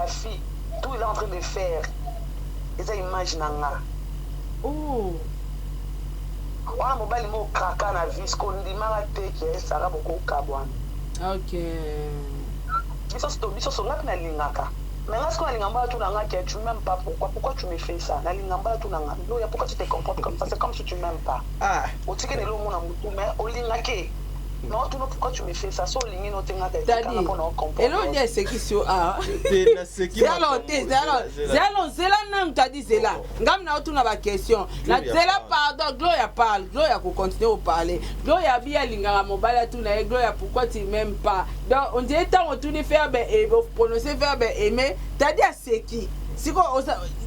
fille, tout il est en train de faire. Et ça image nanga. Oh. Wana mobali mo kraka na visco ndimaka te ke esaka beaucoup kabwana. Ok. Biso so ngaki na lingaka. Mais là ce qu'on a lingamba tout nanga que tu m'aimes pas pourquoi tu me fais ça? Na lingamba tout nanga. Non, pourquoi tu te comportes comme ça? C'est comme si tu m'aimes pas. Ah. O tike ne lo mona mutu mais o lingake. Non, tu know pourquoi tu me fais ça? So lingi no tenga te Tadi. Et l'on dit c'est qui sur a. C'est alors c'est là non t'as dit c'est là. Ngam na tu na ba question. Na c'est là pardon Gloria parle. Gloria pour continuer à parler. Gloria bien lingara mobile tout na Gloria pourquoi tu m'aimes pas. Donc on dit tant on tourne faire ben et prononcer verbe aimer. T'as dit c'est qui? Si quoi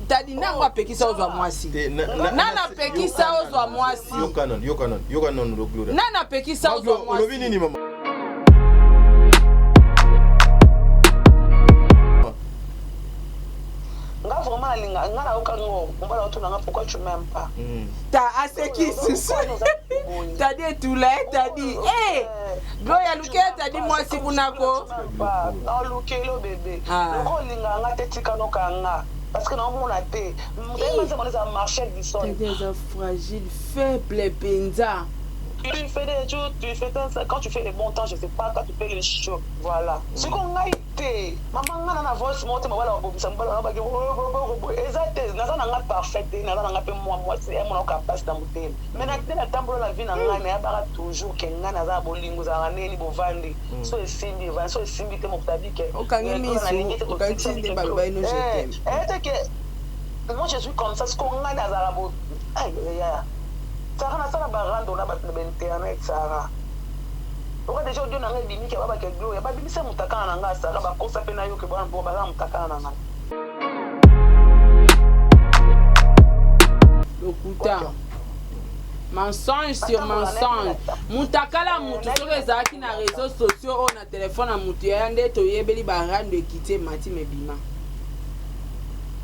t'as dit n'a pas peki ça aux moi si. Nana peki ça aux moi si. Yo canon le Gloria. Nana peki ça aux moi. Nini maman. Nga vraiment linga nga na okango mbala otu nanga pourquoi tu m'aimes pas. T'as assez qui sous. T'as dit tout là, t'as dit eh Gloria Luke t'as dit moi si kunako. Non Luke lo bébé. Ko linga nga tetika no kanga parce que non mon até. Moi c'est mon ça marcher du son. T'es déjà fragile, faible penza. Tu fais des jours, tu fais ça quand tu fais les bons temps, je sais pas quand tu fais les choses. Voilà. Ce qu'on a été, maman n'a pas voix monter, mais voilà, ça me parle pas que exact, n'a pas parfait, n'a pas peu moi c'est mon capacité dans mon thème. Mais la tambour la vie n'a pas toujours que n'a pas bolingo za neni bovandi. So simbi va, so simbi te mon tabi que. Aucun de balba no je t'aime. Que moi je suis comme ça, ce qu'on a dans la boue. Aïe aïe. Sarah na barando na batna internet Sarah. Oka déjà audio na ngai bimi ke baba ke Gloria ba bimi se mutaka na nga Sarah ba kosa pe na yo ke bana bo ba mutaka na nga. Lokuta. Mensonge sur mensonge. Mutaka la mutu sur ezaki na réseaux sociaux on a téléphone na mutu ya nde to yebeli barando ekité mati mebima.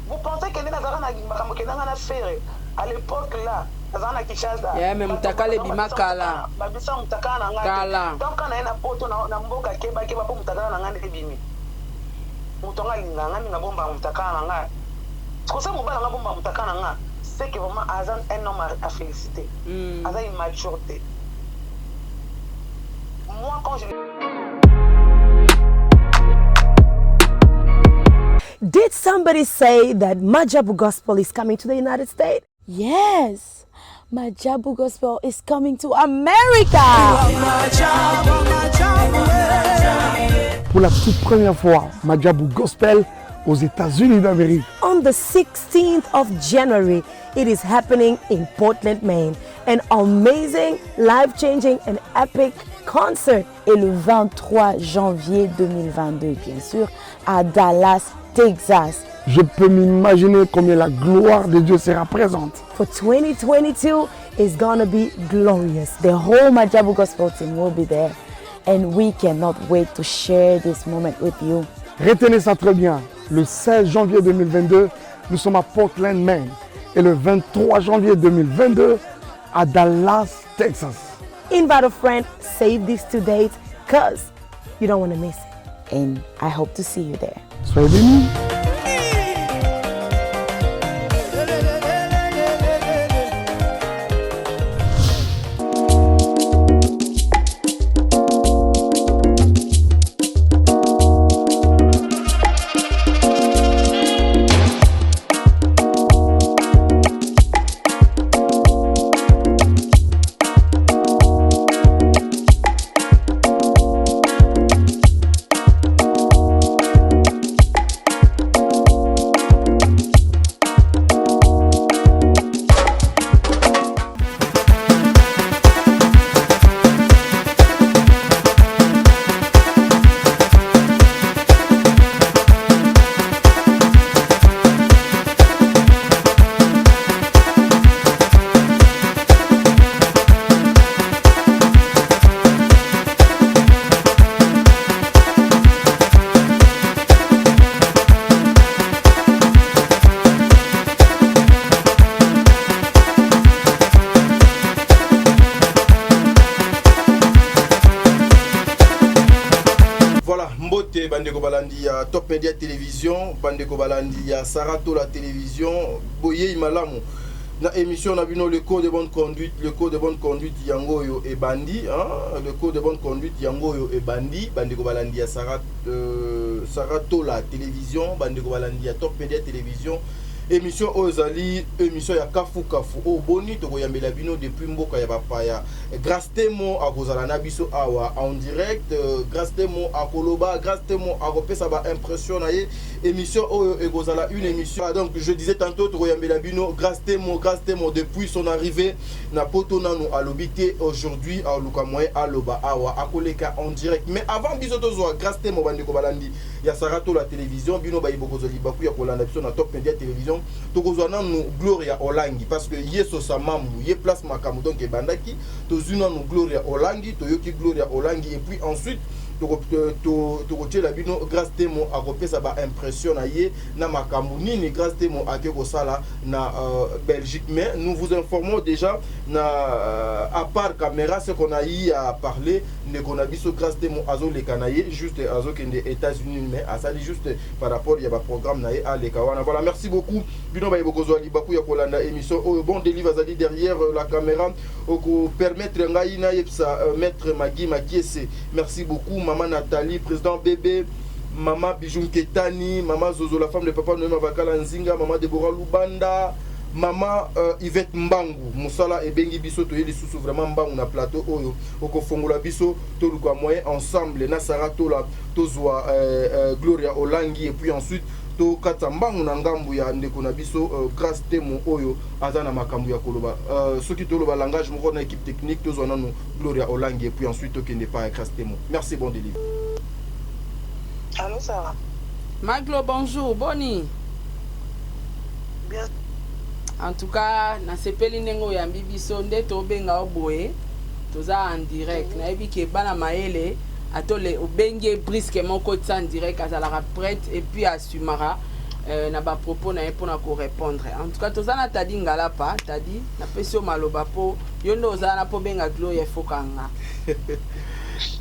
Vous pensez que na Sarah na makambo ke na faire à l'époque là azana Kinshasa ya même mutakale bima kala babisa mutakana na ngati donc kana ina poto na mboka keba po mutakana na ngati bimi mutonga linga ngani na bomba mutakana na ngati ko ça mobala nga bomba mutakana na ngati c'est que vraiment azan un homme à féliciter azan une maturité. Moi quand je Did somebody say that Majabu Gospel is coming to the United States? Yes, Majabu Gospel is coming to America. Pour la toute première fois, Majabu Gospel aux États-Unis d'Amérique. On the 16th of January, it is happening in Portland, Maine. An amazing, life-changing and epic concert. Et le 23 janvier 2022, bien sûr, à Dallas, Texas. Je peux m'imaginer combien la gloire de Dieu sera présente. For 2022, it's gonna be glorious. The whole Majabu Gospel team will be there. And we cannot wait to share this moment with you. Retenez ça très bien. Le 16 janvier 2022, nous sommes à Portland, Maine. Et le 23 janvier 2022, à Dallas, Texas. Invite a friend, save these 2 dates, because you don't want to miss it. And I hope to see you there. Soyez bénis. balandi ya Top Media Télévision, bandeko balandi ya Sarato la télévision, boye imalamu. Na émission na bino le code de bonne conduite, yangoyo et bandi, hein? Le code de bonne conduite yangoyo et bandi, bandeko balandi ya Sarato la télévision, bandeko balandi ya Top Media Télévision. Émission Ozali, émission ya Kafu Kafu o boni to koyambela bino depuis mboka ya bapaya. Grâce temo a kozala na biso awa en direct, grâce temo a koloba, grâce temo a kopesa ba impression na ye. Émission e kozala une émission. Donc je disais tantôt to koyambela bino grâce temo depuis son arrivée na poto nanu alobité aujourd'hui a luka moyen aloba awa akoleka en direct. Mais avant biso to zo grâce temo bandeko balandi ya Sarato la télévision bino ba ibokozoli baku ya kolanda biso na Top Media Télévision. Tokozwana nous Gloria Olangi parce que yeso sa mambu ye place makamu donc ebandaki tozuna nous Gloria Olangi toyoki Gloria Olangi et puis ensuite tokotie la bino grâce temo akopesa ba impression na ye na makamu nini grâce temo akeko sala na Belgique. Mais nous vous informons déjà na à part caméra ce qu'on a eu à parler ne qu'on a biso grâce temo azo le kanaye juste azo kende États-Unis mais asali juste par rapport ya ba programme na ye à le kawana. Voilà, merci beaucoup bino ba ibokozwa libaku ya kolanda émission bon délivre azali derrière la caméra pour permettre ngai na yepsa maître Magui Makiese. Merci beaucoup maman Nathalie, président bébé, maman Bijoum Ketani, maman Zozo la femme de papa Noema Vakala Nzinga, maman Deborah Lubanda, maman Yvette Mbangu, Moussala et Bengi Biso, to yeli sous vraiment Mbangu na plateau oyo, oko fongola biso, to lukwa moyen ensemble, na Sarato la, to zwa Gloria Olangi et puis ensuite to katambangu na ngambu ya ndeko na biso grâce temo oyo azana makambu ya koloba soki to loba langage moko na équipe technique to zona no Gloria Olangi et puis ensuite to kende pas grâce temo. Merci, bon délivre. Allô Sarah. Maglo, bonjour, boni. Bien. En tout cas, na sepeli nengo ya bibiso nde to benga oboye. Toza en direct. Na yebi ke bana maele atole obenge brisque mon côté en direct à la prête et puis assumera na ba propos na pour na ko répondre. En tout cas toza na tadi ngala pa tadi na pesio maloba po yondo oza na po benga Gloria fokanga.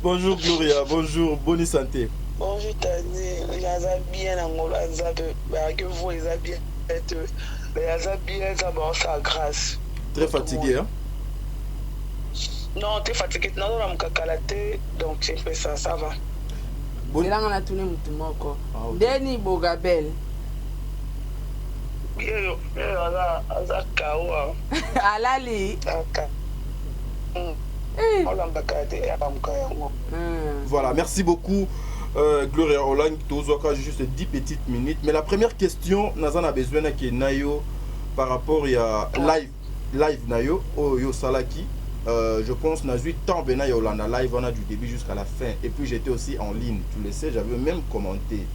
Bonjour Gloria, bonjour, bonne santé. Bonjour Tani, yaza bien angola za de ba que vous les bien yaza bien ça bon sa grâce. Très fatigué hein. Non, tu es fatigué. Non, non, donc c'est fait ça, ça va. C'est là qu'on a tourné mon moko. Denis Bogabel. Alali. Voilà, merci beaucoup Gloria Olangi. Tozoka juste 10 petites minutes. Mais la première question, nous avons besoin de Nayo par rapport à live Nayo, Yo Salaki. Je pense que 8 ans Bena Yolanda live on a du début jusqu'à la fin et puis j'étais aussi en ligne, tu le sais, j'avais même commenté.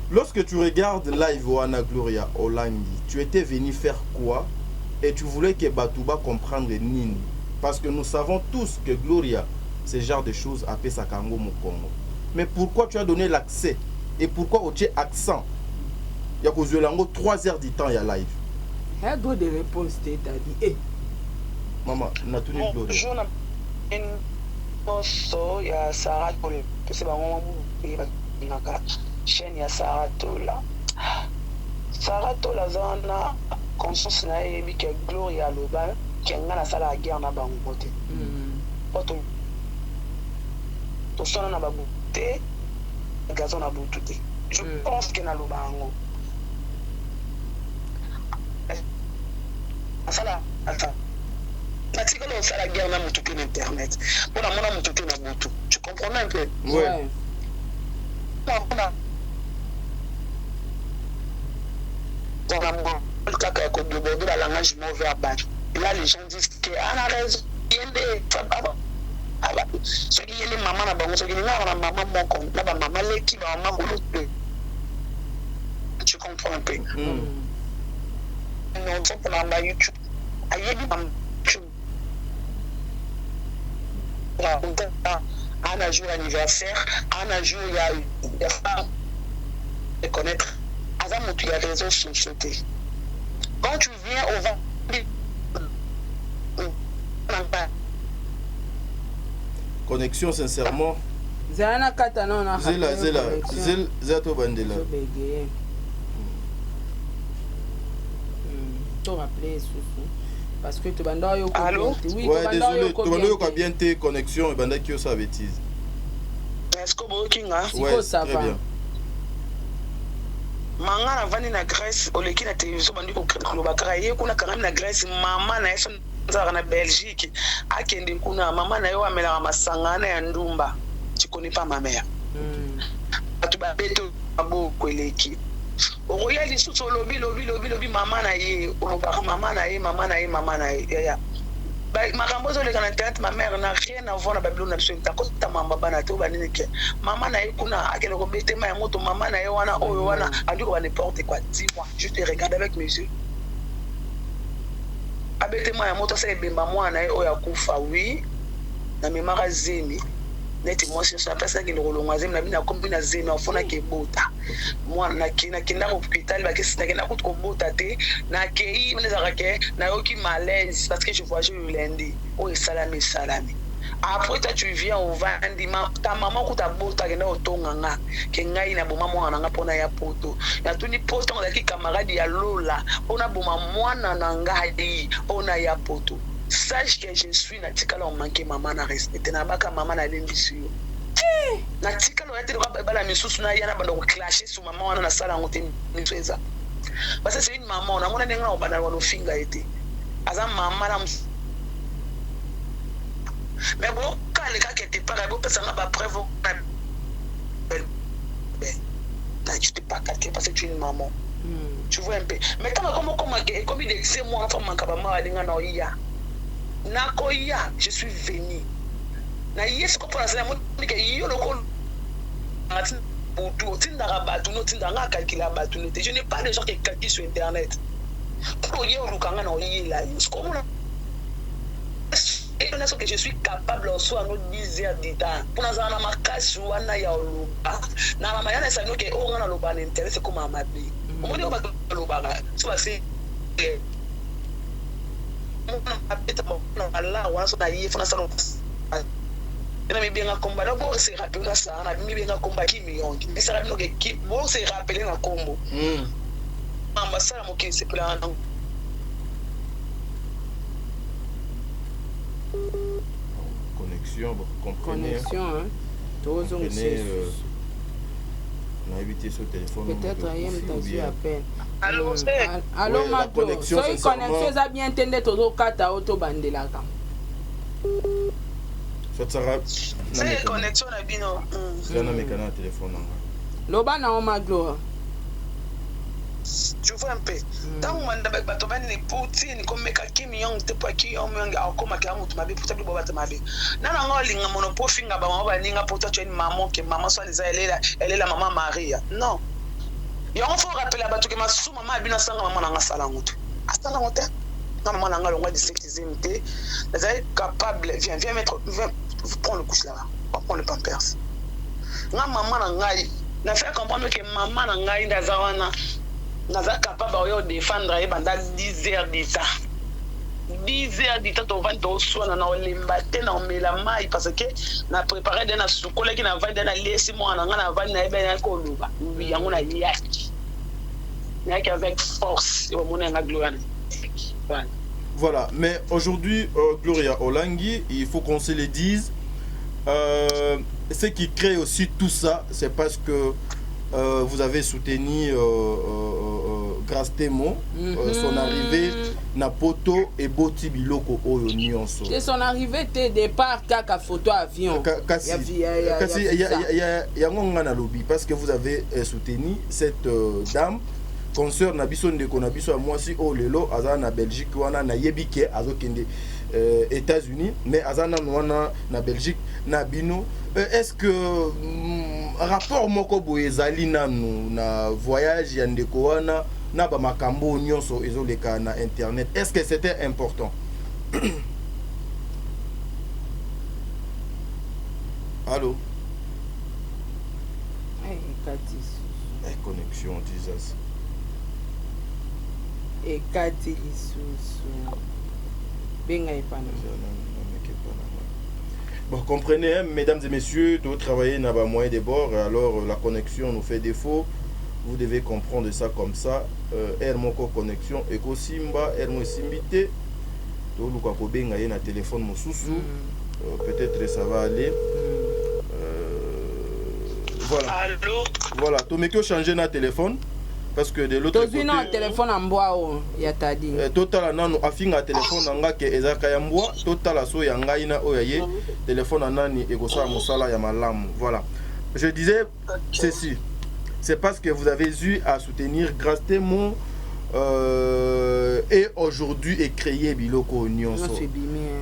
Lorsque tu regardes live Oana Gloria Olangi, tu étais venu faire quoi et tu voulais que Batouba comprenne Nini parce que nous savons tous que Gloria c'est genre de choses à Pesakango Mokongo. Mais pourquoi tu as donné l'accès et pourquoi tu as accent? Il y a cause de l'ango 3 heures du temps il y a live. Il y a deux réponses t'as dit. Maman, n'a tout Gloria. Bonjour, une posto ya Sarato le c'est ba ngoma ngaka chaîne ya Sarato la. Sarato la zona conscience na yebi ke Gloria loba kenga na sala guerre na bango bote. Poto to sona na babuté gazon na bututé. Je pense que na loba ngo. Sala ata pratiquement ça la guerre na mutuki na internet pour la mona mutuki na butu tu comprends un peu ouais dans la mort le cas que de la langage non verbal là les gens disent que a raison ce qui est les maman na bango ce qui na maman moko na ba maman leki ba maman bolo tu comprends un peu non c'est pour la YouTube ayebi à un jour anniversaire, à un jour il y a femmes de connaître. À un moment il y a des réseaux sociaux. Quand tu viens au vent, connexion sincèrement. Zana kata non na zela to bandela. To rappeler sous parce que tu banda yo. Allô? Oui, désolé, tu banda yo bien tes connexions et banda qui ça bêtise. Est-ce que vous kinga? Ouais, ça va. Manga na vani na Grèce oleki na télévision bandi ko bakara ye kuna kanga na Grèce mama na yeso nzara na Belgique akende kuna mama na yo amela masangana ya ndumba tu connais pas ma mère atu ba beto abo koleki oya li suso lobi mama na ye olobaka mama na ye ya makambo zo leka na tête ma mère n'a rien à voir na Babylone absolument ta mama bana to banini ke mama na ye kuna akele ko betema ya moto mama na ye wana oyo wana andi ko n'importe quoi dis-moi je te regarde avec mes yeux abetema ya moto ça ebemba mwana ye oyo akufa oui na memara zemi neti moi je suis personne qui le rolonga zemi na bina kombi na zemi afona ke bota moi na kinda hôpital ba kesi na kinda ko bota te na kei neza rake na yoki malaise parce que je voyage le lundi oh salami après toi tu viens au vandi ta maman ko ta bota kenda otonganga ke ngai na boma mwana nga pona ya poto ya tuni poto ngaki camarade ya lola ona boma mwana na ngai ona ya poto. Sache que je suis na tikala on manqué maman na respecter na baka maman na lembisu yo na tikala on était bala misusu na yana bando clasher sur maman wana na sala ngote mitsweza parce que c'est une maman na mona nenga obana wano finga été aza maman na mais bon quand les gars qui étaient pas là bon ça ba preuve na tu t'es pas calqué parce que tu es une maman tu vois un peu mais comme il est moi enfant mankaba ma linga na oya Nakoya, je suis venu. Na yes ko pour ça mo ke yo loko matin pour tinda rabatu no tinda nga calculer batu no. Je n'ai pas de gens qui calculent sur internet. Pour yo lukanga na oyi la yo. Comme et on a ce que je suis capable en soi no 10 heures de temps. Pour na za na makasi wana ya oluba. Na mama yana sa no ke o ngana loba na interesse comme amabi. Mo dio ba loba ga. So ba se Allah wana so na yi fana sa ina mi bien komba na bo se rappeler na sa na mi bien komba ki million ki sara mi no ke ki bo se rappeler na kombo mamba sara mo ki se plan connexion vous comprenez hein tous on on a évité ce téléphone peut-être ayem tazu à peine allô ma connexion ça bien entendre todo kata auto bandelaka c'est connexion na bino c'est na mekana téléphone loba na ma gloire tu vois un peu tant on m'a bato bani Poutine comme meka kimi yong te pa ki yong akoma ka mutu mabe puta bibo bata mabe nana ngolinga monopo finga ba mama ninga puta tu une maman que maman soit les elle est la maman Maria non yong faut rappeler bato que ma sou maman bina sanga maman nanga sala mutu asala mutu na maman nanga longwa de sexisme les est capable viens mettre prends le couche là prends le pampers na maman nanga na fait comprendre que maman nanga inda zawana naza capable de défendre et pendant 10 heures d'état 10 heures d'état to vendre soin na olemba te na omela mai parce que na préparer de na sukola ki na vendre na lesi mwana nga na vendre na ebe na ko luba oui yango na yaki avec force et mon nga gloire voilà mais aujourd'hui Gloria Olangi il faut qu'on se le dise ce qui crée aussi tout ça c'est parce que vous avez soutenu grâce Temo son arrivée na poto et boti biloko oyo nyonso c'est son arrivée était départ kaka photo avion kasi yango nga na lobby parce que vous avez soutenu cette dame concert na biso ndeko na biso moi si o lelo azana na Belgique wana na yebike azokende États-Unis mais azana wana na Belgique na bino est-ce que rapport moko boye ezali nanu na voyage ya ndeko wana na ba makambo nyonso ezoleka na internet est-ce que c'était important? Allô? Connexion Jesus. Et kati lisusu benga ipana Bon, comprenez, hein, mesdames et messieurs, de travailler n'a pas moyen de bord, alors la connexion nous fait défaut. Vous devez comprendre ça comme ça. Moko connexion et Simba, mo simbité. Tout le quoi benga na téléphone mon sousou. Peut-être ça va aller. Voilà. Allô? Voilà, tu me changer na téléphone parce que de l'autre côté. Tu téléphone en bois ou ya tadi. Total nanu afinga téléphone nanga ke ezaka ya mbwa, total so ya ngai na oyaye téléphone nani ekosala mosala ya malamu. Voilà. Je disais ceci. C'est parce que vous avez eu à soutenir grâce Témon et aujourd'hui et créer Biloko Nyonso.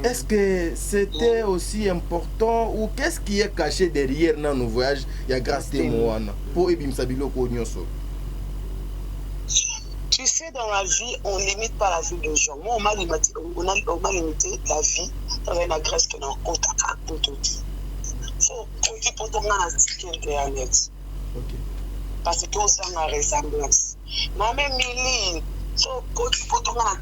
Est-ce que c'était aussi important ou qu'est-ce qui est caché derrière dans nos voyages? Il y a grâce Témon pour Ebimsa Biloko Nyonso. Tu sais, dans la vie, on ne limite pas la vie des gens. Moi, on m'a limité la vie dans la Grèce que dans le contact pour tout dire. Il faut que pour ton internet. Ok. Parce que on s'en a ressemblance. Ma mère Miline, so quand tu peux tomber dans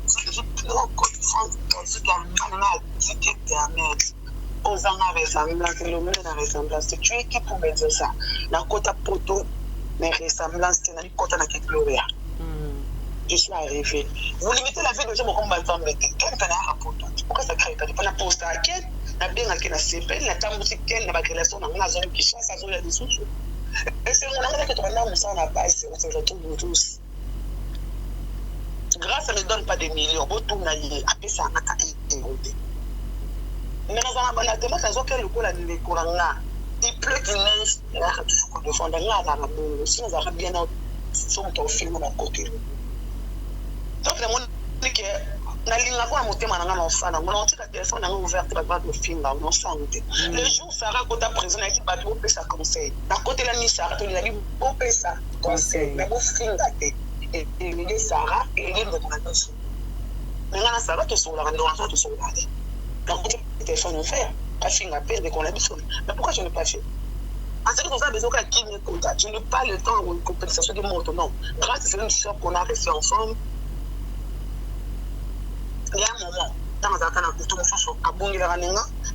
internet, on s'en a ressemblance, le monde a ressemblance. Tu es qui pour me dire ça? Dans côté poto, mais ressemblance, c'est dans le côté de la gloria. Je suis arrivé. Vous limitez la vie de gens comme ma femme. Quel canard à poto? Pourquoi ça crée pas? Il faut la poster à quel? La bien à quel CP, la tamboutique, quelle n'a pas relation dans la zone qui chasse, la zone de sous. Et c'est mon amour que ton âme s'en a pas, on se retrouve tous. Grâce à ne donne pas des millions, beau tout naïe, après ça, on a qu'à écouter. Mais dans un abattement, quand on a le coup, il pleut, il neige, il y a toujours de fond, il y a la boue, si on a bien son film à côté. Donc, le monde dit que na linga kwa motema nanga na ofana ngona otika téléphone nanga ouverte ba ba finga on santé le jour Sarah kota président qui ba bo pesa conseil na côté la ni Sarah to la bo pesa conseil na bo finga te et les Sarah et les de connaissance ngana Sarah to sur la rendance to sur la donc le téléphone offert pas finga perdre qu'on a besoin mais pourquoi je n'ai pas fait? Parce que nous avons besoin qu'à qui me contacte. Je n'ai pas le temps ou une compensation de moto, non. Grâce à une chose qu'on a réussi ensemble, il y a un moment, dans la zone où tout le monde a bon, il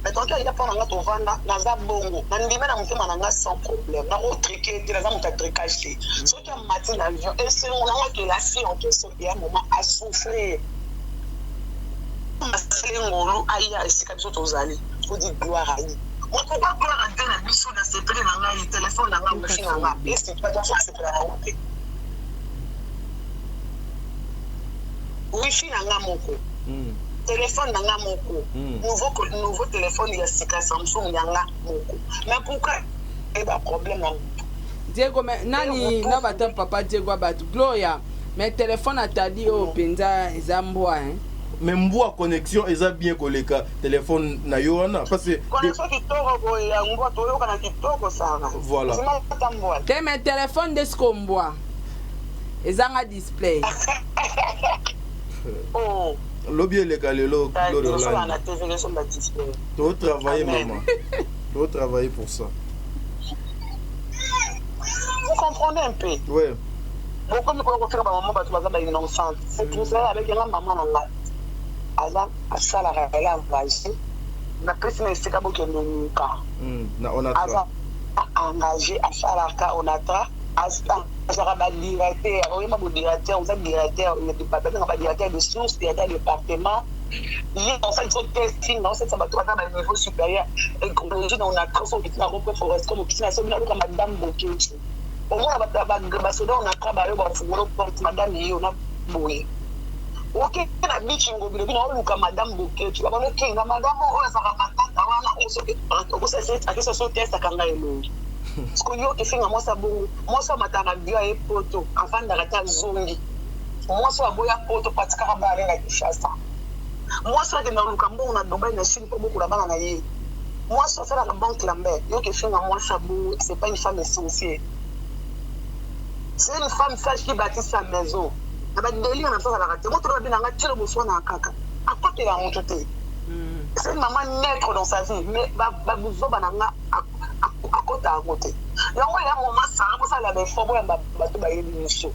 mais tant qu'il y a pas de vendre, dans la bongo, dans le domaine sans problème. Dans le triquet, il y a un tricage. Ce qui a maté l'avion, et c'est mon amour que la fille en question, il y a un moment à souffrir. C'est un moment à y aller, c'est quelque chose aux allées. Il faut dire gloire à lui. On ne peut pas gloire à Dieu, la mission de ce prix, le téléphone, la machine, et c'est pas dans ça, c'est pour la route. Wi-Fi, la moko. Téléphone nanga moko nouveau téléphone il y a Sika Samsung nanga moko mais pourquoi il y a problème Diego nani na bata papa Diego bat Gloria mais téléphone atadi o penza ezambwa hein mais mbwa connexion eza bien koleka téléphone na yoana parce que connexion kitoko ya mbwa to kana kitoko sana voilà te mais téléphone de skomboa ezanga display oh lobby les galelo tu travailler maman tu travailler pour ça vous comprenez un peu ouais beaucoup me connaissent faire maman parce que ça innocente c'est tout ça avec la maman là ala asala la engager na personne c'est comme que nous na on a engagé à faire la on a Azaraba directeur, oui, ma directeur, vous êtes directeur, il y a des papiers, on va directeur de sources, il y a des départements. Il y a en fait un testing, on sait ça va à un niveau supérieur. Et comme on a un création qui est un peu forest, comme qui n'a pas madame Bokéchi. Au moins, on a travaillé, on a madame et on a boué. Ok, on a mis Chingo, on a madame Bokéchi. On a dit, madame, on a fait test à Kangaïlo. Ce qu'on a fait, moi, ça m'a dit à poto, avant d'arrêter zongi. Moi, ça a poto, parce que ça moi, ça dans le Cambo, on a demandé une Chine pour beaucoup là-bas. Moi, ça fait la banque Lambert. Moi, ça c'est pas une femme essentielle. C'est une femme sage qui bâtit sa maison. Il y a des délires dans la raté. Moi, tu vas bien dans la tire au soin dans caca. À côté de la montée. C'est une maman naître dans sa vie, mais vous à côté à côté. Là où il y a un moment, ça avait fort, il y a un émission.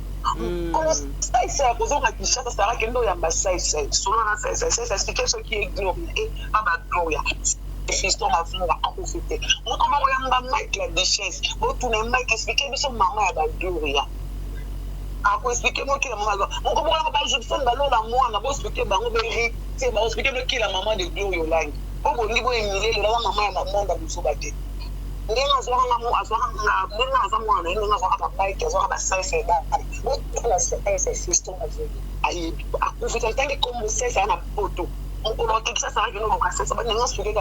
Comment ça, c'est à cause de la Kinshasa, ça a qu'il y a un bassin, selon la c'est quelque chose qui est glorieux, et pas glorieux. fiston mafinga akufite moko moko yamba Mike la duchesse botourne Mike expliquer biso mama ya Gloria ako expliquer mo kila mama moko moko ba Gibson balola mwana bo expliquer bango be c'est ba expliquer mo kila mama de Gloria Olangi obo ndipo Emile la mama ya mamonda busuba te ndenga zwa ngamu azwa nga ndenga za mwana ndenga zwa ba Mike zwa ba sese ba bo la sese fiston azwe ayi akufite tangi comme sese ana poto on quelque ça ça que nous casser ça va nous expliquer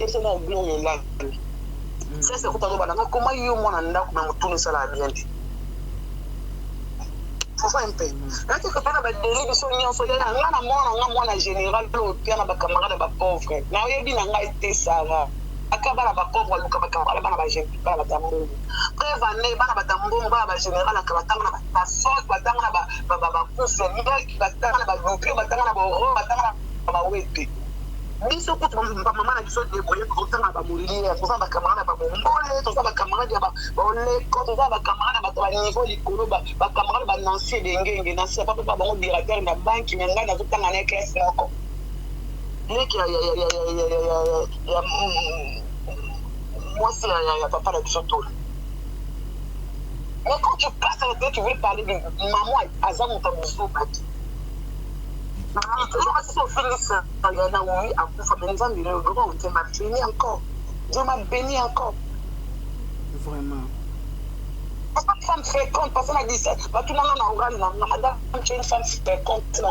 ça na Gloria Olangi ça c'est quoi bana comment yo mwana ndako na mutuni sala bien faut faire un peu là tu peux pas ba délire de son nyonso ya ngana mwana général lo pia na ba camarade ba pauvre na yebi na ngai te sara akabala ba pauvre luka ba camarade bana ba jeune bana ba tambo prévané bana ba tambo bana ba général akabatanga na ba sauce batanga na ba pousse ni batanga na ba groupe batanga na ba ro batanga ba wete biso ko mama na biso de boye ko tanga ba mourir ko ba camarade ba mbole to ba camarade ba ole ko to ba camarade ba to niveau likolo ba camarade ba nancy de ngenge na se papa ba ngo directeur na banque menga na tanga na classe moko leki ya moi c'est ya papa la biso to mais quand tu passes à la tête tu veux parler de maman azamu ta biso bati Dieu m'a béni encore. Vraiment. Parce que femme fréquente, personne n'a dit ça. Tout le monde a oral, madame, tu es une femme fréquente. C'est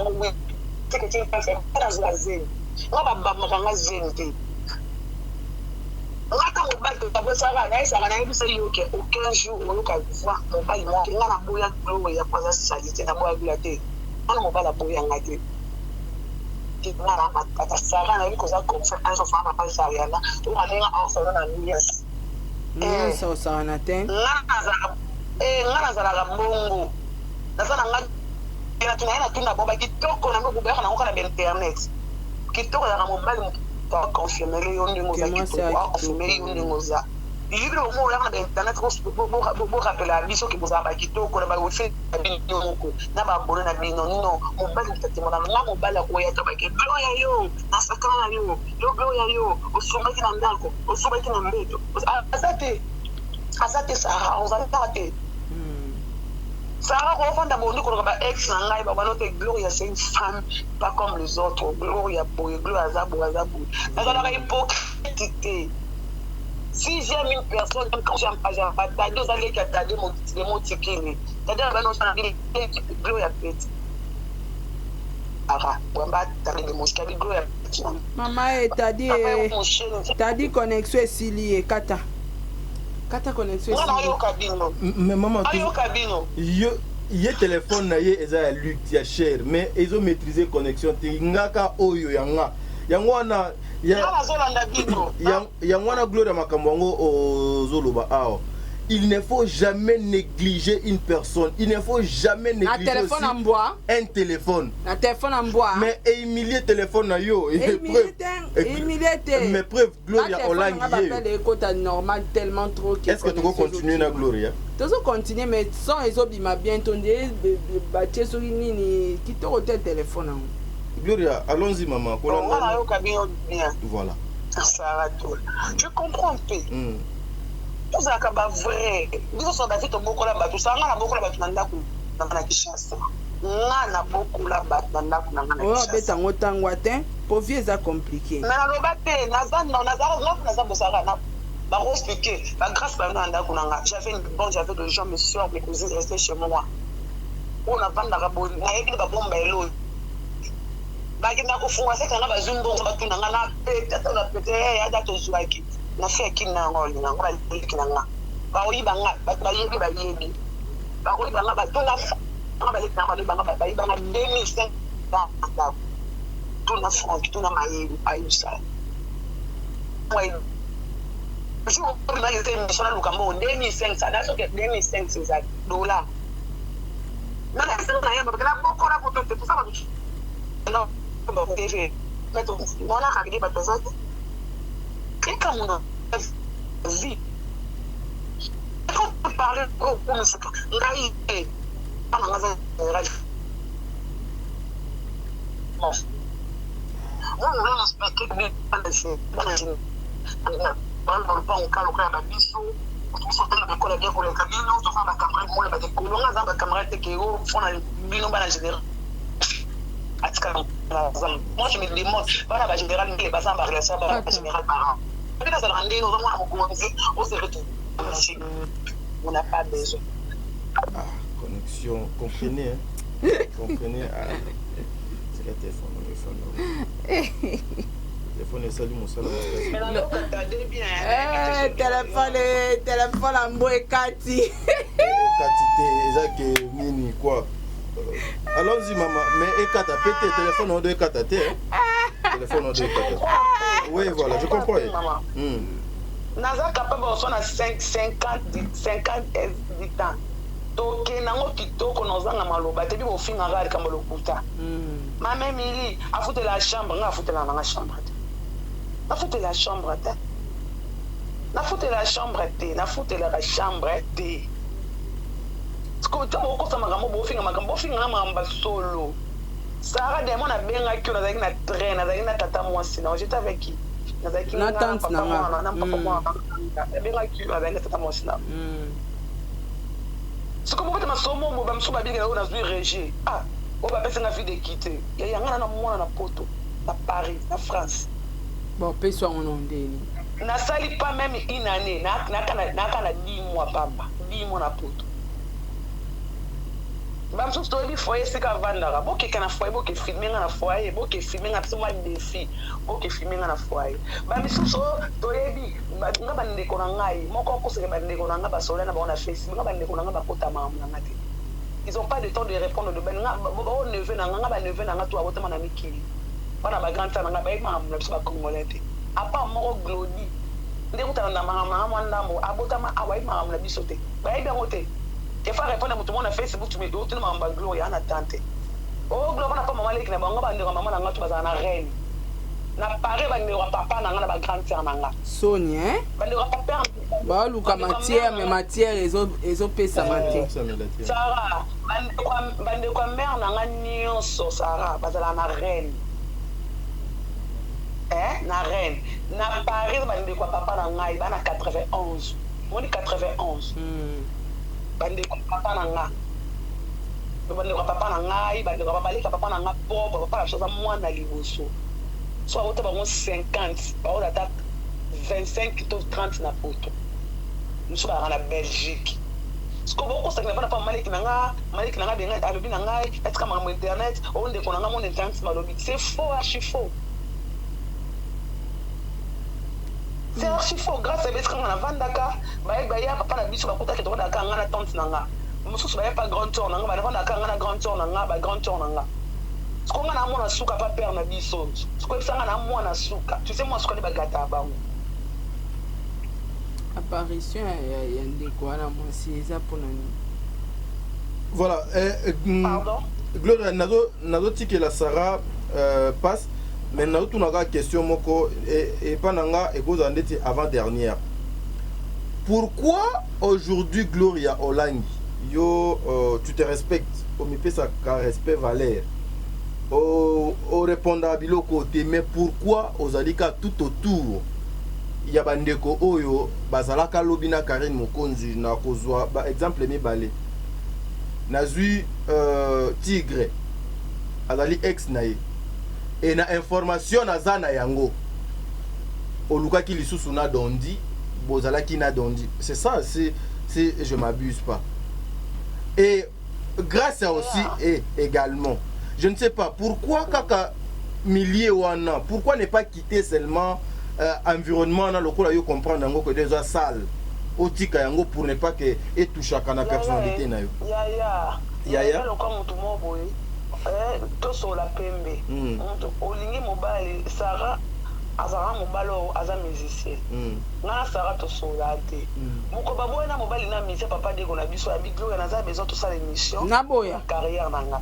que tu es une femme fréquente. On a zéro. On a zéro. On a mobile de ta bosse à la ça va n'aller se yoke aucun jour on look à voir mobile moi on a boya glo ya pas ça salité na boya glate on a mobile à boya ngate ngara mata sara na iko za conference of ama pas ariana to alenga also na yes so sa na ten ngara za la mbongo na sana ngati tunaenda tuna bomba kitoko na ngo beka na ngokana be internet kitoko ya mobile pas confirmer les ondes confirmer les ondes libre au moins on a internet pour rappeler à biso que vous avez quitté ko ba fait binoko na ba bolo na bino non mobile tete mona na mobile ko ya tabaki gloya yo na sakana yo gloya yo osumba kina ndako osumba kina mbeto azate Sarah on va parler Sarah ko fanda bondi ko ba ex na ngai ba banote Gloria c'est une femme pas comme les autres Gloria boy Gloria zabu na la hypocrite. Si j'aime une personne, quand j'aime pas, t'as deux années qui t'as des mots tickés. T'as dit, ben non, ça n'a rien dit, Gloria Petit. Ah, t'as des mots qui Gloria Petit. Maman, t'as dit connexion est si liée, Kata connexion est si liée. Mais maman, il téléphone na ye eza Luc ya cher mais ils ont maîtrisé connexion ngaka oyo yanga yangwana yangwana Gloria Makambongo ozoloba ao il ne faut jamais négliger une personne. Il ne faut jamais négliger téléphone en bois. Un téléphone. Un téléphone en bois. Mais humilier téléphone na yo. Mais preuve Gloria Olangi. Normal tellement trop. Est-ce que tu vas continuer na Gloria? Tu vas continuer mais sans ezobi ma bien ton bâtir sur une qui te retient téléphone. Gloria, allons-y maman. Voilà. Je comprends un peu. Tout ça ka ba vrai biso so David beaucoup la batu ça na beaucoup la batu nanda ku na Kinshasa na beaucoup la batu nanda ku na Kinshasa beta ngotangwa te pour vie ça compliqué na loba te na za bosara na ba expliquer la grâce ba nanda ku na j'avais de gens mes soeurs mes cousines restaient chez moi on a vendre la bonne na yebi ba bomba elo ba ki na ko funga se kana ba zumbo ba tu na na pete ya da to zuaki na fait kina ngoli na ngala kina nga ba oyiba nga ba yebi ba oyiba nga ba tuna nga ba yiba nga 2005 ba tuna franc tuna mayebi ayusa ouais je vous na yete mission lukambo 2005 ça na so que 2005 c'est ça $. Na na ça na yamba kala boko la ko tout ça ba non ba TV mais tout on a regardé ba ça quelqu'un mon vie quand on parle pour nous ngai ana ngaza ngai on va expliquer bien dans le pas au cas local à biso on sortait de l'école bien pour les cabines on se fait ma camarade moi ba de colon à ma camarade qui au fond na bino ba na général moi je me demande pas la général mais pas ça ba relation ba général parent mais ça rend nous vraiment on se retrouve on n'a pas besoin connexion comprenez comprenez c'est le téléphone téléphone est salut mon salam téléphone en bois Kati Kati mini quoi allons-y maman mais Ekata pété téléphone on doit Ekata téléphone on doit Ekata oui voilà je comprends naza capable de 50 ans toke nango kitoko nozanga maloba tebi bofinga ngari kamba lokuta mama Emily afute la chambre nga afute la nanga chambre na fute la chambre te na fute la chambre te na fute la chambre te sko tamo ko sama ngamo bofinga makambo bofinga ngamba solo Sarah de mona benga ki na zaki na train na zaki na tata mwasi na j'étais avec qui na zaki na tante na na papa moi benga ki na zaki tata mwasi na ce que vous faites ma somme mo ba msuba bien na zui régie ah on va passer na vie de quitter ya yanga na mwana na poto na Paris na France bon peso on ondeni na sali pas même une année na kana 10 mois pamba 10 mois na poto ba msuba to bi foyer c'est ka vandara bo ke kana foyer bo ke filmer na foyer bo ke filmer na psoma défi bo ke filmer na foyer ba msuba to yebi nga bandeko na ngai moko ko se bandeko na nga ba sola na ba na Facebook nga bandeko na nga ba kota mamu na ngati ils ont pas de temps de répondre de ben nga ba neveu na nga ba neveu na nga to abotama na mikili bana ba grand na nga ba mamu na biso ba congolais a part moko glodi ndeko tana na mamu ndambo abotama awai mamu na biso te ba ibe ngote te fa répondre mutu na Facebook tu me do tu na mamba gloria na tante oh gloria na pa mama leki na ba nga bandeko mama na nga to ba na reine na pare bandeko papa na nga na ba grand sœur na nga Sonia bandeko papa ba luka matière mais matière ezo pesa matière Sarah bandeko mère na nga nyonso Sarah bazala na reine na reine na Paris bandeko papa na ngai bana 91 moni 91 bandeko papa na nga bandeko papa na ngai bandeko papa leka papa na nga papa la chose mwana liboso soit autant par 50 par attaque 25 to 30 na poto nous sommes dans la Belgique ce que beaucoup ça ne va pas maliki nanga benga alobi nanga est comme mon internet on de konanga mon internet malobi c'est faux archi faux c'est archi faux grâce à bettre na vandaka ba ya papa na biso ba kota ke to na kanga na tante nanga mususu ba ya pas grand tour nanga ba na kanga na grand tour nanga ba grand tour nanga ce qu'on a mona suka pas père na biso ce que ça na mona suka tu sais moi ce qu'on est bagata bango apparition ya ndeko wana mwasi eza mpona nini voilà pardon Gloria nazo tikela Sarah passe mais nazo tunaka question moko et pananga ekoza ndeti avant dernière pourquoi aujourd'hui Gloria Olangi yo tu te respectes au mipesa ka respect valeur au répondre à biloko te mais pourquoi ozalika tout autour ya bandeko oyo bazalaka lobina Karine Mokonzi na kozwa ba exemple mibale nazui Tigre azali ex nae et na information nazana yango olukaki lisusu na dondi bozalaki na dondi c'est ça c'est je m'abuse pas et grâce à aussi et également je ne sais pas pourquoi kaka milliers wana pourquoi ne pas quitter seulement environnement na lokola yo comprendre yango que déjà sale otika yango pour ne pas que et touche à la personnalité na yo ya lokwa mutu moboye to sola pembe olingi mobali Sarah azara mobali aza musicien na Sarah to sola te moko baboye na mobali na musicien papa deko na biso ya biglo na za besoin to sala émission na boya carrière nanga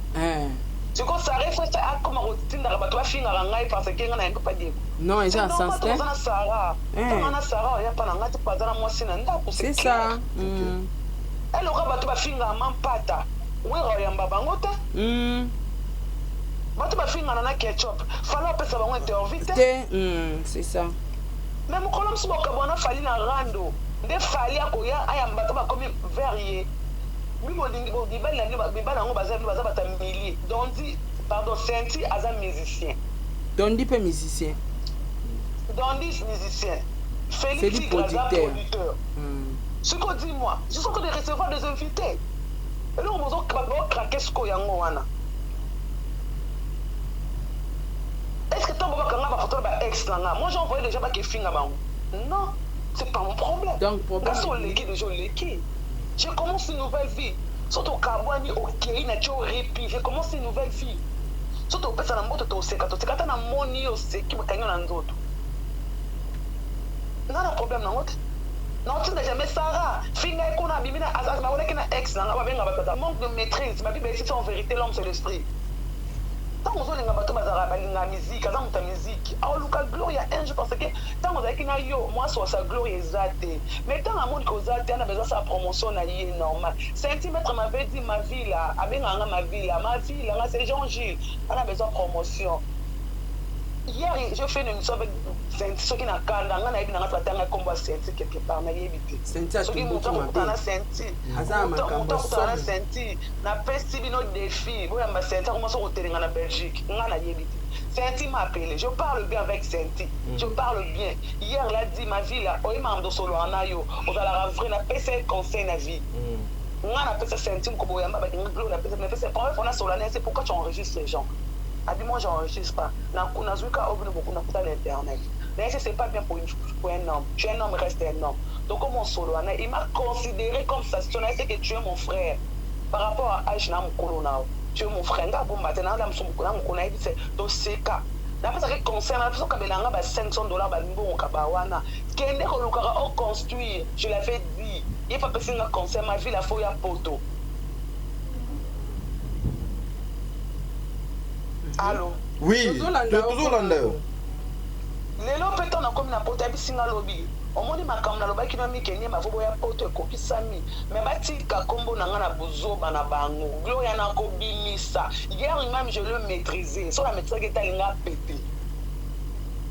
c'est comme ça reste ça comme routine ba to finga ngai parce que ngana yango pas deko non ils ont sens que na Sarah na Sarah ya pa na ngati pa za mwasi na ndako c'est ça elle aura ba to ba finga mampata wera yamba bangota bato bafinga na ketchup fala pesa bango interview c'est ça Mais mon colonne sur mon cabana fallait na rando. Des fallait à Koya, ayam bataba comme verrier. Oui, mon diba la nuit, biba na baza bata millier. Donc dit, pardon, Senti as un musicien. Dondi peut musicien. Dondi musicien. Félix producteur. Ce qu'on dit moi, je suis en train de recevoir des invités. Et là, on va craquer ce qu'on y a. Est-ce que tu as photo de ex? Moi, j'ai envoyé déjà qui finga. Non, c'est pas mon problème. Donc, problème. J'ai commencé une nouvelle vie. Surtout au Kabouani, au Kéina, tu au répit. J'ai commencé une nouvelle vie. Surtout au Pessa Nambo, tu au Seka. Tu as un moni au Seki, tu as un autre. Non, le problème, non. Non, tu n'as jamais Sarah. Finga, qu'on a bimina, on a qu'un ex. Manque de maîtrise. Ma Bible, c'est en vérité, l'homme, c'est l'esprit. Tant que vous avez la musique, la musique, alors le gloire un jour parce que tant que vous avez yo, moi soit sa gloire exaltée. Mais tant que vous avez on a besoin de sa promotion na yé normal. Centimètre m'avait dit ma vie là, avec ma vie là, c'est Jean-Gilles, on a besoin de promotion. Hier, je fais une émission avec Senti, ceux qui n'ont pas de on a eu un traité avec combat Senti quelque part, na yébité. Senti, ceux qui m'ont on a Senti, on a Senti, na pesti bino défi, bon on a Senti, comment ça au terrain en Belgique, on a yébité. Senti m'a appelé, je parle bien avec Senti, je parle bien. Hier, il a dit ma vie là, on est membre de solo en ayo, on va la rentrer, na pesti conseil na vie. On a pesti Senti, on a yamba, on a pesti, on a solennel, c'est pourquoi tu enregistres les gens. Moi, je n'enregistre pas. Je n'ai pas beaucoup l'internet. Mais ce n'est pas bien pour un homme. Tu es un homme, reste un homme. Donc, comme mon solo, il m'a considéré comme ça. Si tu as dit que tu es mon frère, par rapport à Aïch, tu es mon frère. Maintenant, c'est cas. D'après ce qui concerne, la personne qui a $500, on construire. Je l'avais dit. Il n'y a pas personne qui concerne ma vie, la fouille à poteau. Allô? Oui, toujours là. Lelo peut-on a comme na poto ya bisinga lobi. Omoni makamna loba kino mi kenye mavobo ya poto ekokisami. Mais batika kombo nanga na buzoba na bango. Gloria na ko bimisa. Hier même je le maîtrisais. Sur la maîtrise qui talinga pété.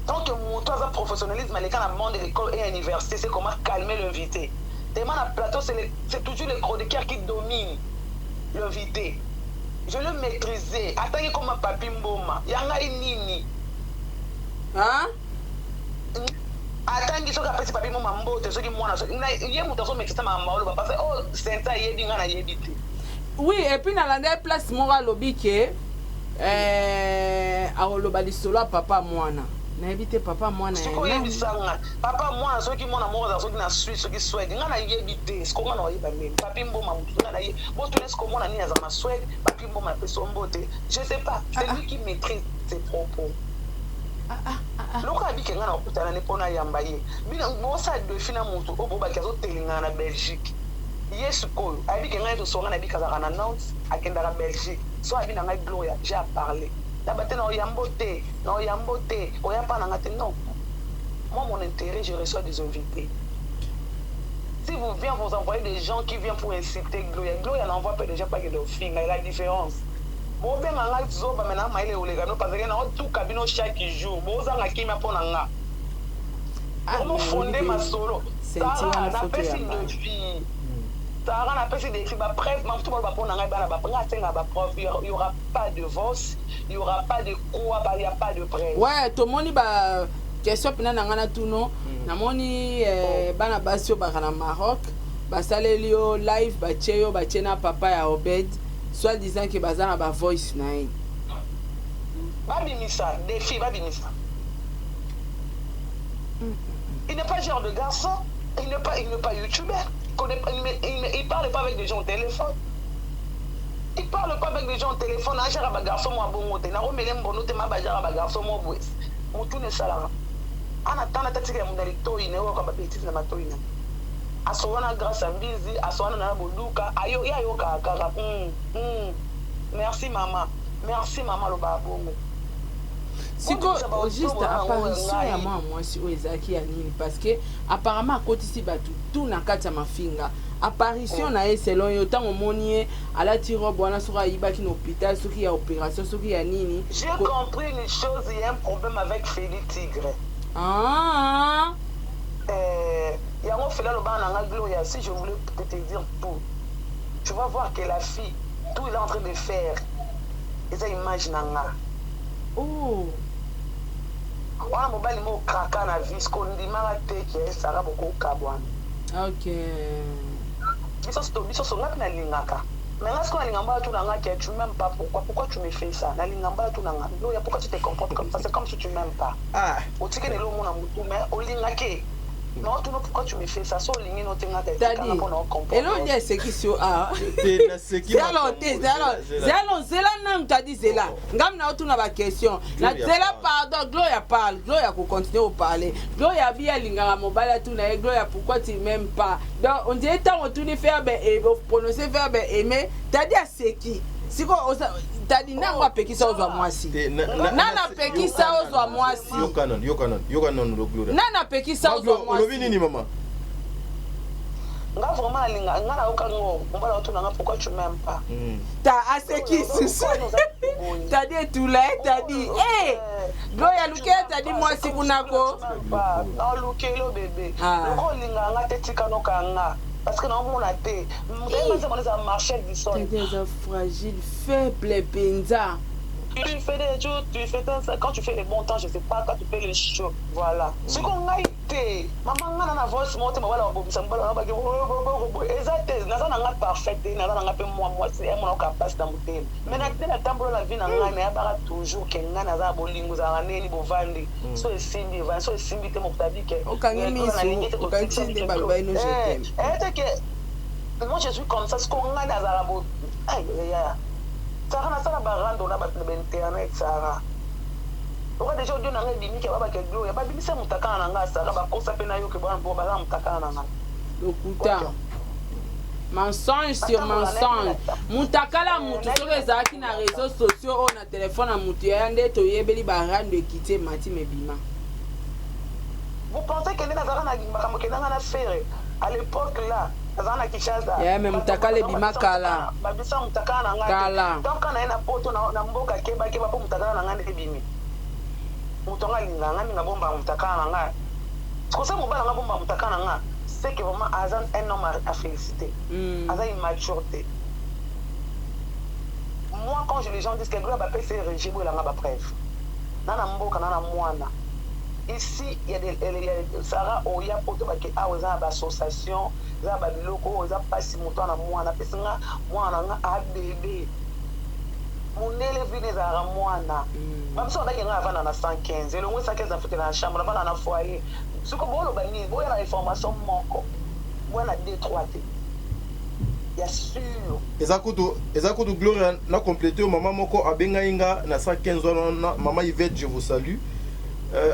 Tant que mon toi professionnalisme à l'école monde de l'école et à l'université, c'est comment calmer l'invité. Tellement la plateau c'est toujours les chroniqueurs qui dominent l'invité. Je le maîtrisais. Attendez comme un papi mboma. Yanga nini. Hein? Attendez ce qu'appelle papi mboma mbote. Ce qui moi il y a mutation maîtriser ma maolo parce que oh c'est ça yebi ngana yebite. Oui, et puis dans la place mora lobi ke aloba lisolo papa mwana. Na yebite papa mwana. Siko yebisanga. Papa mwana soki mwana moko soki na Suisse soki Suède ngana yebite. Siko ngana oyeba même. Papi mboma ngana ye. Bo tu laisse comment na ni za ma Suède, papi mboma pe sombote. Je sais pas, c'est lui qui maîtrise ses propos. Loko abike ngana okutana ne pona yamba ye. Bina bo sa de fina mutu oboba kazo telinga na Belgique. Yesu ko abike ngana to songa na bika za kana Nantes akenda na Belgique. So abina ngai Gloria, j'ai à parler. Non. Moi, mon intérêt, je reçois des invités. Si vous venez vous envoyer des gens qui viennent pour inciter Gloria, Gloria n'envoie pas déjà pas que de filles, mais il y a la différence. Bon, bien, maintenant, il est parce qu'il y a tout cabine chaque jour. Bon, on a qui m'a pour nanga. Comment fonder ma solo? Sarah, on a pas si de filles. Sarah, on a pas si de filles. Bref, tout le monde va pour nanga, il n'y aura pas de divorce. Il n'y aura pas de quoi, il n'y a pas de presse. Ouais, tout le monde va question pina nangana tout non. Namoni bana basio bakana Maroc, basalelio live bacheyo bachena papa ya Obed, soit disant que bazana ba voice nae. Babimisa, des filles babimisa. Il n'est pas genre de garçon, il n'est pas youtubeur, il parle pas avec des gens au téléphone. Il ne parle pas avec des gens au téléphone. Il parle pas avec des gens au téléphone. Il parle pas avec des gens au téléphone. Il ne parle pas avec des gens au téléphone. Il parle pas avec des gens au téléphone. Merci maman. Merci maman le babongo. Siko juste apparition ya moi si Ezaki ya nini parce que apparemment à côté ici batu tout na kati ya mafinga apparition na selon yo tant omoni ala tiro bwana sura ibaki na hôpital soki ya opération soki ya nini. J'ai compris une chose, il y a un problème avec Félix Tigre. Ah Yango fait là le bas dans Gloria, si je voulais te dire tout, tu vas voir que la fille, tout il est en train de faire, et ça imagine nanga. Oh. Wana mobali mo kraka na vis ko ndimaka te ke sara boko kabwana. Ok. Biso so ngaki na lingaka. Mais là, ce qu'on a l'ingamba tout nanga que tu m'aimes pas, pourquoi tu me fais ça? Na lingamba tout nanga. Non, y a pourquoi tu te comportes comme ça? C'est comme si tu m'aimes pas. Ah. Au tike de l'eau mon amour, mais au lingake. Non, tu know pourquoi tu me fais ça? So lingi no tenga te. Dadi. Et l'on dit c'est qui sur a. C'est alors Zela nang t'as dit Zela. Ngam na tout na ba question. Na Zela pardon, Gloria parle. Gloria pour continuer à parler. Gloria bien linganga mobile tout na Gloria pourquoi tu m'aimes pas? Donc on dit tant on tourne verbe et prononcer verbe aimer, t'as dit c'est qui? Siko t'as dit na moi peki ça aux moi si. Nana peki ça aux moi si. Yo canon le Gloria. Nana peki ça aux moi. Olobi nini maman? Nga vraiment linga nga na okango mbala otu nanga pourquoi tu m'aimes pas? T'as assez qui sous. T'as dit tout là, t'as dit eh Gloria Luke t'as dit moi si kunako. Non Luke lo bébé. Ko linga nga tetika no kanga. Parce que non, on a été. Vous savez, c'est un marché du sol. C'est des fragiles, faibles, benza. Tu fais des jours, quand tu fais les bons temps, je ne sais pas, quand tu fais les chocs. Voilà. Ce qu'on a été. Maman, on a voix, c'est mon thème. Voilà, ça me parle. Exactement. N'a pas parfait. N'a pas moi, c'est mon capacité dans mon thème. Mais la tambour la vie, n'a pas toujours qu'un n'a pas bolingo, n'a ni bovandi. So est simbi, so est simbi, t'es mon tabi que. Aucun émission, aucun type de balbai, nous je t'aime. Moi, je suis comme ça. Ce qu'on a dans la boue. Aïe, aïe, aïe. Sarah na sala barando na ba internet Sarah. Oka déjà audio na ngai bimiki ba ba ke Gloria ba bimisa mutaka na nga Sarah ba kosa pe na yo ke bana bo ba na mutaka na nga. Lokuta. Mensonge sur mensonge. Mutaka la mutu so ezaki na réseaux sociaux o na téléphone na mutu ya nde to yebeli barando ekité mati mebima. Vous pensez que na Sarah na makambo ke na faire à l'époque là Azana Kishasa. Yeah, mais mutaka le bima kala. Babisa mutaka na ngati. Kala. Donc kana ina poto na mboka keba po mutaka na ngati bimi. Mutonga linga ngami na bomba mutaka na ngati. Parce que ça mobala na bomba mutaka na ngati. C'est que vraiment Azan un homme à féliciter. Azan une maturité. Moi quand les gens disent que Gloria ba pese régime la ngaba preuve. Nana mboka nana mwana. Ici, il y a des Sarah Oya poto ba ke a oza ba association za ba biloko oza pasi moto na mwana pesinga mwana nga a bébé munele vine za mwana babiso ndaki nga avana na 115 elongo 115 afute na chambre na na foyer siko bolo bani boya na information moko boya na D3T ya sûr ezakutu Gloria na compléter maman moko abenga inga na 115 ans maman Yvette je vous salue.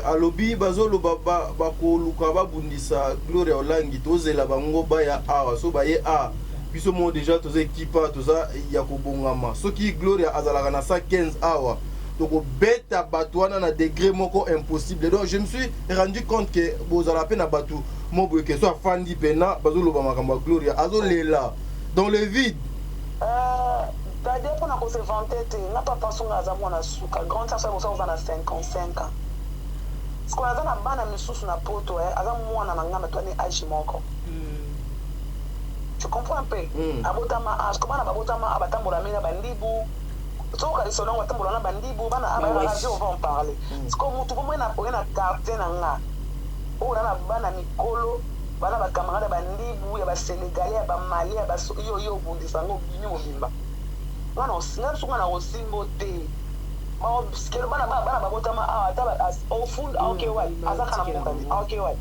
Alobi bazolo baba bakoluka babundisa Gloria Olangi tozela bango baya awa so baye a biso mo déjà toza équipe toza ya kobongama soki Gloria azalaka na 115 awa toko beta batwana na degré moko impossible. Donc je me suis rendu compte que bozala pe na batu mo boye que so afandi pena bazolo ba makambo Gloria azolela dans le vide. Dade pour na ko se vanter na papa songa za mwana suka grand ça ça na 55 ans. Ce qu'on a dans la bande à sous na poto avant moi na ngama toi ni age moko. Tu comprends un peu? Abotama age comment na abotama abatambola mina bandibu. So ka lisolo ngatambola na bandibu bana aba radio on va en parler. Ce qu'on mutu comme na pour na carte na nga. O na bana mikolo bana ba camarade bandibu ya ba Sénégalais ya ba Mali ya ba yo bundisa ngo bini mo bimba. Wana osinga sunga na osimbo te. Skelo bana babotama au full okay ouais azaka na mukandi okay ouais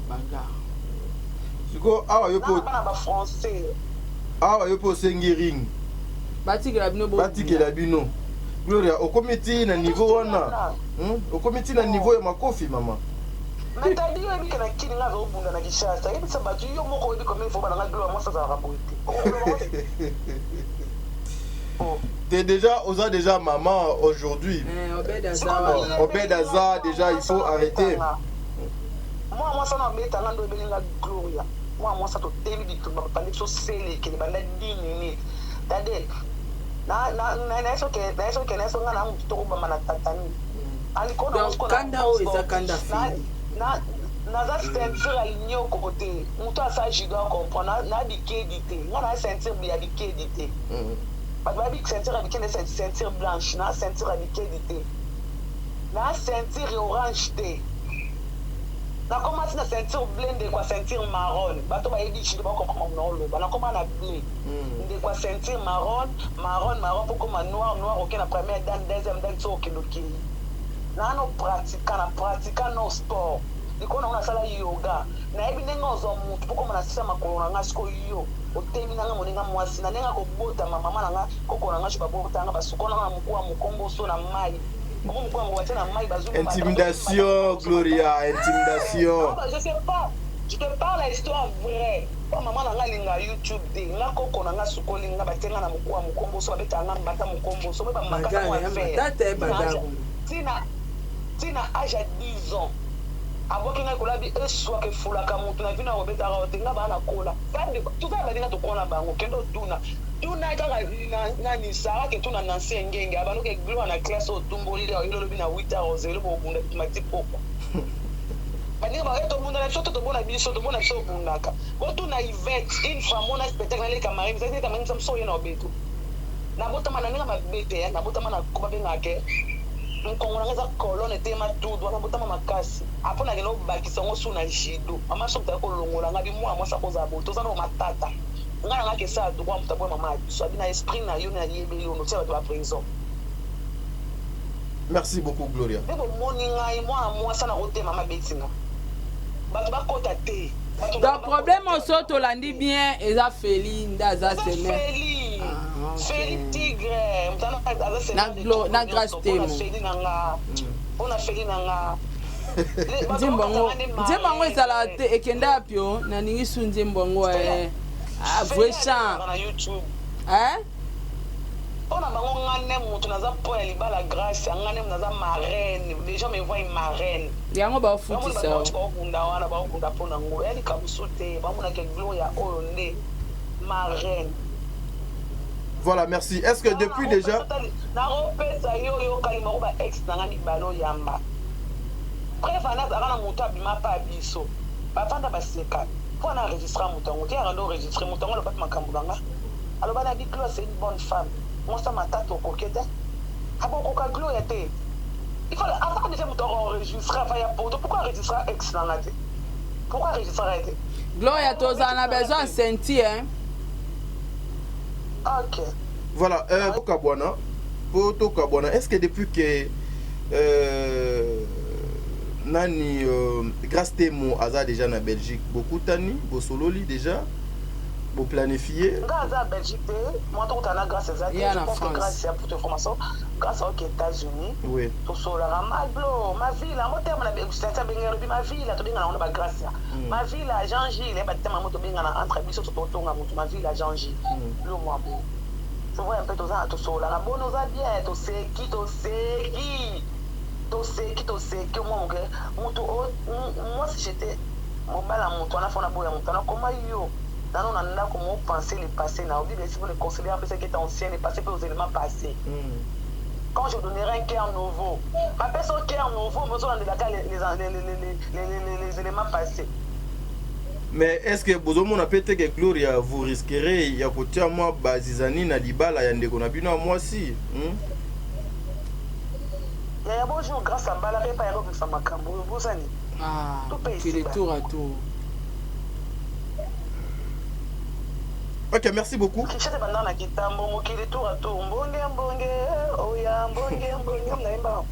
siko awa yopo bana ba français awa yopo sengering batikela bino Gloria au comité na niveau wana au comité na niveau ya makofi mama mais t'as dit que na kini nga zo bunda na Kishasa et ça batu yo moko ebi comme il faut bana nga Gloria moi ça va raboter. T'es déjà, Oza déjà maman aujourd'hui. Obed Azar, déjà il faut arrêter. Moi ça n'a pas été un Gloria. Moi ça te télé du tout, pas les choses scellées qui ne pas les 10 minutes. C'est-à-dire, na eso que na eso nga na mtu ba mana tatani. Alikona usko kanda o eza kanda fili. naza ceinture aligné au côté moto asa judo comprendre na bikedité ngana ceinture ya bikedité ba bi ceinture ya bikedité ceinture blanche na ceinture ya bikedité na ceinture orange té na commence na ceinture blende kwa ceinture marron bato ba yebi judo ba comprendre no lo ba na comment na bleu de kwa ceinture marron pour comme noir OK na première dan deuxième dan so kiloki na no pratica no sport ikona una sala yoga na ebi nenga ozo mutu poko mana sisa makolo nga siko yo otemi nanga moninga mwasi na nenga ko bota mama nanga koko nanga shuba bota nanga basukona na mukua mukombo so na mai mo mukua ngo watena mai bazulu intimidation Gloria intimidation je sais pas je te parle la histoire vraie mama nanga linga YouTube de nga koko nanga sukoli nga batenga na mukua mukombo so beta nga mbata mukombo so ba makaka wa faire tina âge à 10 ans avant qu'il n'ait dit soit que foula comme tu n'as vu na obeta rotinga ba na kola tout ça ba dinga to kona bango kendo tuna na ni sara que tuna na sengenge abano ke gloire na classe au tumboli le yolo bina 8h00 bo bunda mati poko bani ba to bunda na soto to bona biso to bona so bundaka bo tuna event une fois mona spectacle les camarades ça c'est camarades ça so yena obeto na bota mananga mabete na bota mana ko ba bengake nkongo za kolone tema tudo na botama makasi apona keno bakisa ngo suna jido mama sokta ko longola ngabi mwa mwasa ko za boto za no matata ngana ngake sa do kwa mtabwa mama so bina esprit na yo na yebeli ono tia ba prison. Merci beaucoup Gloria. Debo moni ngai mwa sana ko tema mabetinga bato ba kota te donc problème au soto landi bien eza feli ndaza semaine Feli tigre mtana aza semaine na grâce temo ona feli nanga nzembo ezala te ekenda apio na ningi su nzembo ngo vrai chant na YouTube on a bango ngane mutu naza po ya libala grâce ngane naza marraine les gens me voient une marraine yango ba futi ça ba bunda wana ba bunda pona ngo eli kabusote ba mona ke gloria oyo nde marraine. Voilà, merci. Est-ce que depuis déjà na repesa yo kalima ko ba ex nanga ni balo yamba préfana na mutu abima pa biso ba fanda baseka pour na enregistrer mutango ti rando enregistrer mutango le pat makambulanga alors bana dit Gloire c'est une bonne femme moi ça m'a tato kokete abo koka Gloire était il faut avant de faire mutango enregistrer pourquoi enregistrer ex nanga te pourquoi enregistrer te Gloire toza na besoin senti hein. OK. Voilà, Poto Kabwana, est-ce que depuis que Nani grâce Temo Aza déjà na Belgique, beaucoup tani, bo sololi déjà, bo planifié. Grâce à Belgique, moi tout à grâce à ça, grâce à pour te formation, grâce aux États-Unis. Oui. Tout sola ma ville, moi terme na c'est ça benga ma ville, to benga na ba grâce. Ma ville à Jean-Gilles, ba terme moto benga na entre biso to tonga moto ma ville à Jean-Gilles. Le moi bon. Tu vois un peu tout ça, tout sola la bonne nous a bien, to c'est qui moi si j'étais mon bala moto na fona boya moto na comment yo non on a comment penser le passé na oublie si vous le considérez un peu ce qui est ancien le passé pour les éléments passés. Quand je donnerai un cœur nouveau ma personne cœur nouveau me sont les éléments passés. Mais est-ce que vous avez peut-être que Gloria vous risquerez ya kotia moi bazizani na libala ya ndeko na bino moi si ya bonjour grâce à bala pas ya ko sama kambo bozani tu les tour à tour. OK, merci beaucoup. Kichete banda na kitambo mokili tour à tour mbonge oya mbonge naimba.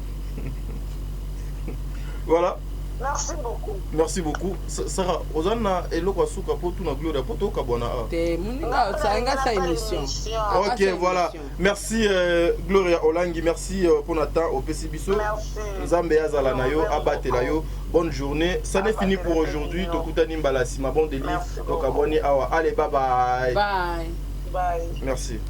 Voilà. Merci beaucoup. Merci beaucoup. Sarah, Ozana eloko suka pour tout na Gloria poto kabona. Te muninga sainga sa émission. OK, voilà. Merci Gloria Olangi, merci pour notre temps au Pesibiso. Merci. Nzambe azala na yo abatela yo. Bonne journée. Ça n'est fini pour aujourd'hui. Tokutani mbala sima bon délire. Donc abonné awa. Allez, bye bye. Bye. Bye. Merci.